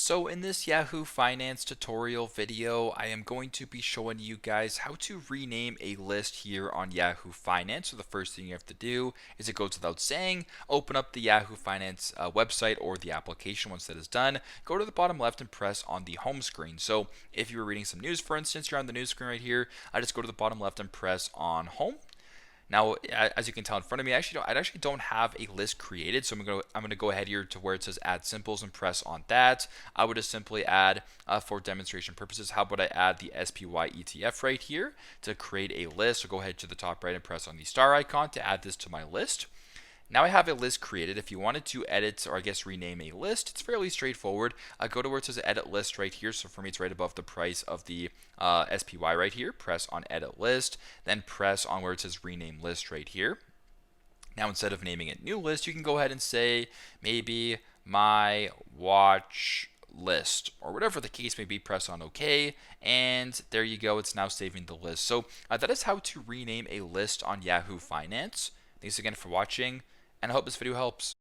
So in this Yahoo Finance tutorial video, I am going to be showing you guys how to rename a list here on Yahoo Finance. So the first thing you have to do is, it goes without saying, open up the Yahoo Finance website or the application. Once that is done, go to the bottom left and press on the home screen. So if you were reading some news, for instance, you're on the news screen right here, I just go to the bottom left and press on home. Now, as you can tell in front of me, I actually don't have a list created, so I'm gonna go ahead here to where it says add symbols and press on that. I would just simply add, for demonstration purposes, how about I add the SPY ETF right here to create a list. So go ahead to the top right and press on the star icon to add this to my list. Now I have a list created. If you wanted to edit, or I guess rename a list, it's fairly straightforward. Go to where it says edit list right here. So for me, it's right above the price of the SPY right here. Press on edit list, then press on where it says rename list right here. Now instead of naming it new list, you can go ahead and say maybe my watch list, or whatever the case may be. Press on OK, and there you go. It's now saving the list. So that is how to rename a list on Yahoo Finance. Thanks again for watching, and I hope this video helps.